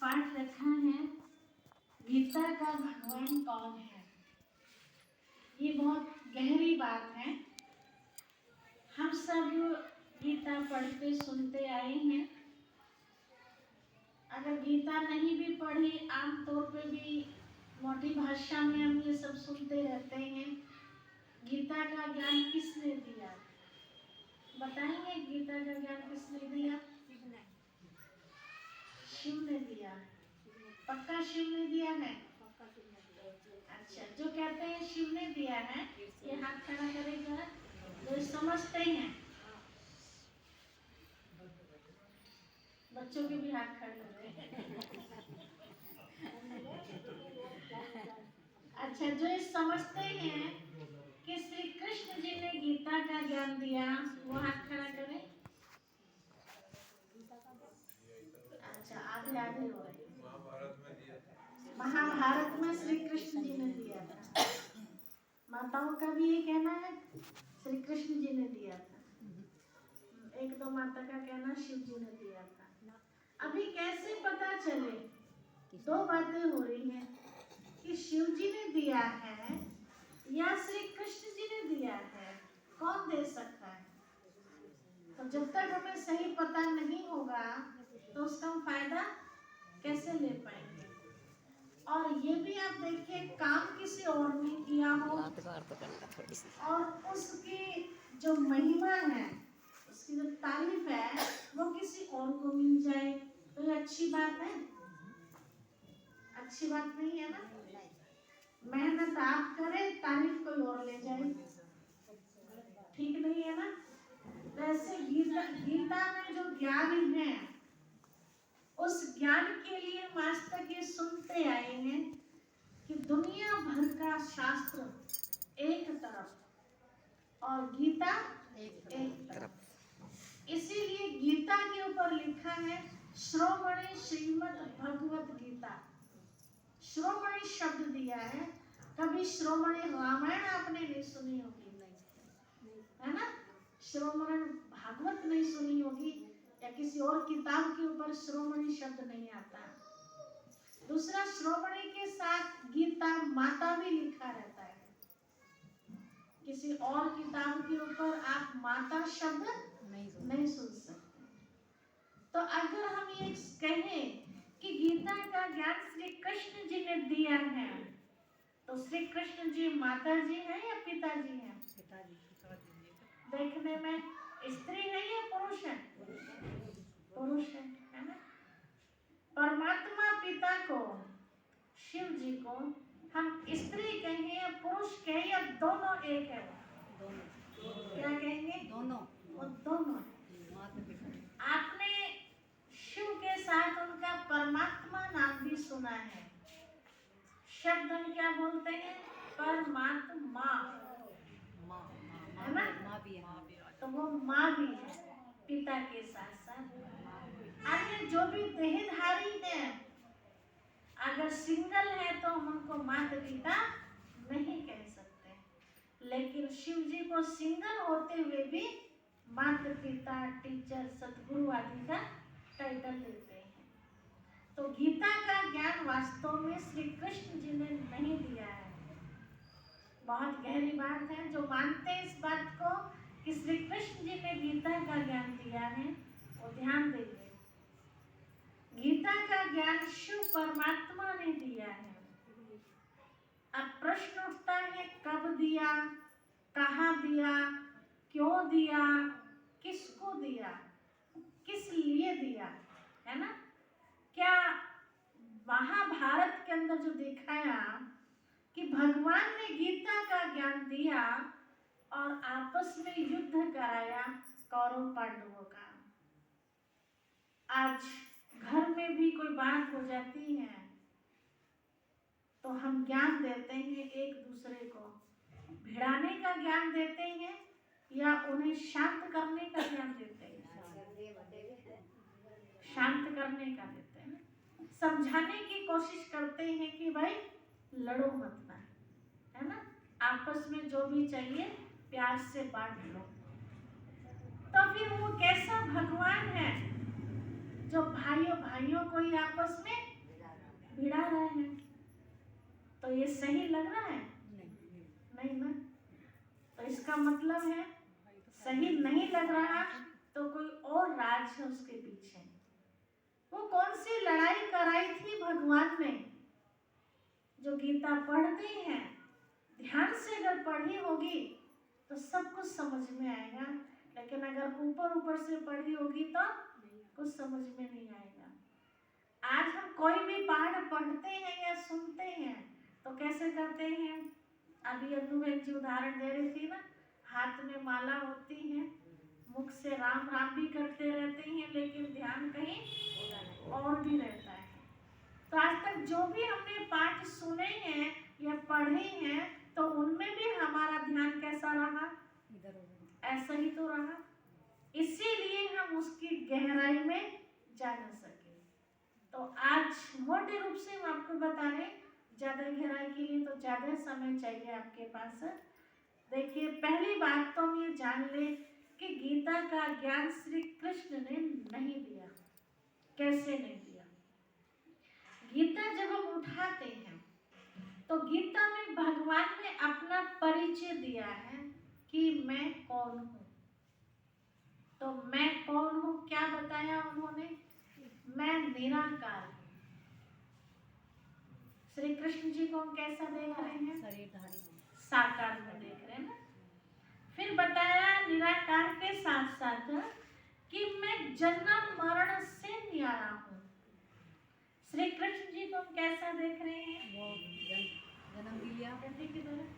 पाठ रखा है गीता का भगवान कौन है। ये बहुत गहरी बात है। हम सब गीता पढ़ते सुनते आए हैं। अगर गीता नहीं भी पढ़ी, आम तौर पे भी मोटी भाषा में हम ये सब सुनते रहते हैं। गीता का ज्ञान किसने दिया? बताएंगे गीता का ज्ञान किसने दिया? शिव ने दिया। पक्का शिव ने दिया है? अच्छा, जो कहते हैं शिव ने दिया है ये हाथ खड़ा करेगा। जो समझते हैं, बच्चों के भी हाथ खड़े होते हैं। अच्छा, जो ये समझते हैं कि श्री कृष्ण जी ने गीता का ज्ञान दिया, वो हाथ खड़ा करें। अच्छा, आधे आधे हो रहे। महाभारत में श्री कृष्ण जी ने दिया था। माताओं का भी ये कहना है श्री कृष्ण जी ने दिया था। एक दो माता का कहना शिव जी ने दिया था। अभी कैसे पता चले? दो बातें हो रही हैं कि शिव जी ने दिया है या श्री कृष्ण जी ने दिया है। कौन दे सकता है? तो जब तक हमें सही पता नहीं होगा तो उसका हम फायदा कैसे ले पाएंगे? और ये भी आप देखिए, काम किसी और ने किया हो और उसकी जो महिमा है, उसकी जो तारीफ है, वो किसी और को मिल जाए तो ये अच्छी बात है? अच्छी बात नहीं है ना। मेहनत आप करें, तारीफ कोई और ले जाए, ठीक नहीं है ना। वैसे गीता में जो ज्ञान है, उस ज्ञान के लिए हम आज तक ये सुनते आए हैं कि दुनिया भर का शास्त्र एक तरफ और गीता एक तरफ। इसीलिए गीता के ऊपर लिखा है श्रोमणी श्रीमद् भगवत गीता। श्रोमणी शब्द दिया है। कभी श्रोमणी रामायण आपने नहीं सुनी होगी, नहीं है ना। श्रोमणी भागवत नहीं सुनी होगी या किसी और किताब के ऊपर श्रोमणी शब्द नहीं आता। दूसरा, श्रोमणी के साथ गीता माता भी लिखा रहता है। किसी और किताब के ऊपर आप माता शब्द नहीं सुन सकते। तो अगर हम ये कहें कि गीता का ज्ञान श्री कृष्ण जी ने दिया है, तो श्री कृष्ण जी माता जी हैं या पिताजी हैं? देखने में स्त्री है या पुरुष है? पुरुष है ना। परमात्मा पिता को, शिव जी को हम स्त्री कहें या पुरुष कहें या दोनों एक है? क्या कहेंगे? दोनों। आपने शिव के साथ उनका परमात्मा नाम भी सुना है। शब्द हम क्या बोलते हैं? परमात्मा, है ना। तो वो माँ भी है पिता के साथ साथ। अन्य जो भी देहधारी है, अगर सिंगल है तो हम उनको माता पिता नहीं कह सकते, लेकिन शिव जी को सिंगल होते हुए भी माता पिता, टीचर, सतगुरु आदि का टाइटल देते हैं। तो गीता का ज्ञान वास्तव में श्री कृष्ण जी ने नहीं दिया है। बहुत गहरी बात है। जो मानते हैं इस बात को कि श्री कृष्ण जी ने गीता का ज्ञान दिया है, वो ध्यान देंगे। गीता का ज्ञान शिव परमात्मा ने दिया है। अब प्रश्न उठता है, कब दिया, कहाँ दिया, क्यों दिया, किसको दिया, किस लिए दिया, है ना। क्या महाभारत के अंदर जो दिखाया कि भगवान ने गीता का ज्ञान दिया और आपस में युद्ध कराया कौरव पांडवों का। आज घर में भी कोई बात हो जाती है तो हम ज्ञान देते हैं एक दूसरे को, भिड़ाने का ज्ञान देते हैं या उन्हें शांत करने का ज्ञान देते हैं? शांत करने का देते हैं, समझाने की कोशिश करते हैं कि भाई लड़ो मत ना, है ना। आपस में जो भी चाहिए प्यार से बांट लो। तो फिर वो कैसा भगवान है जो भाइयों भाइयों को ही आपस में भिड़ा रहे हैं, तो ये सही लग रहा है? नहीं ना। तो इसका मतलब है सही नहीं लग रहा तो कोई और राज है उसके पीछे। वो कौन सी लड़ाई कराई थी भगवान ने? जो गीता पढ़ते हैं, ध्यान से अगर पढ़ी होगी तो सब कुछ समझ में आएगा, लेकिन अगर ऊपर ऊपर से पढ़ी होगी तो कुछ समझ में नहीं आएगा। आज हम कोई भी पाठ पढ़ते हैं या सुनते हैं तो कैसे करते हैं? अभी अनु बहन जी उदाहरण दे रही थी ना, हाथ में माला होती है, मुख से राम राम भी करते रहते हैं, लेकिन ध्यान कहीं और भी रहता है। तो आज तक जो भी हमने पाठ सुने हैं या पढ़े हैं तो उनमें भी हमारा ध्यान कैसा रहा? ऐसा ही तो रहा। इसीलिए हम उसकी गहराई में जा न सके। तो आज मोटे रूप से हम आपको बता रहे, ज्यादा गहराई के लिए तो ज्यादा समय चाहिए आपके पास। देखिए, पहली बात तो हम ये जान ले कि गीता का ज्ञान श्री कृष्ण ने नहीं दिया। कैसे नहीं दिया? गीता जब हम उठाते हैं तो गीता में भगवान ने अपना परिचय दिया है कि मैं कौन हूं। तो मैं कौन हूं क्या बताया उन्होंने? मैं निराकार हूं। श्री कृष्ण जी को हम कैसा देख रहे हैं? साकार में देख रहे हैं ना। फिर बताया निराकार के साथ साथ कि मैं जन्म मरण से न्यारा हूं। श्री कृष्ण जी को हम कैसा देख रहे हैं? वो जन्म भी लिया, की तरह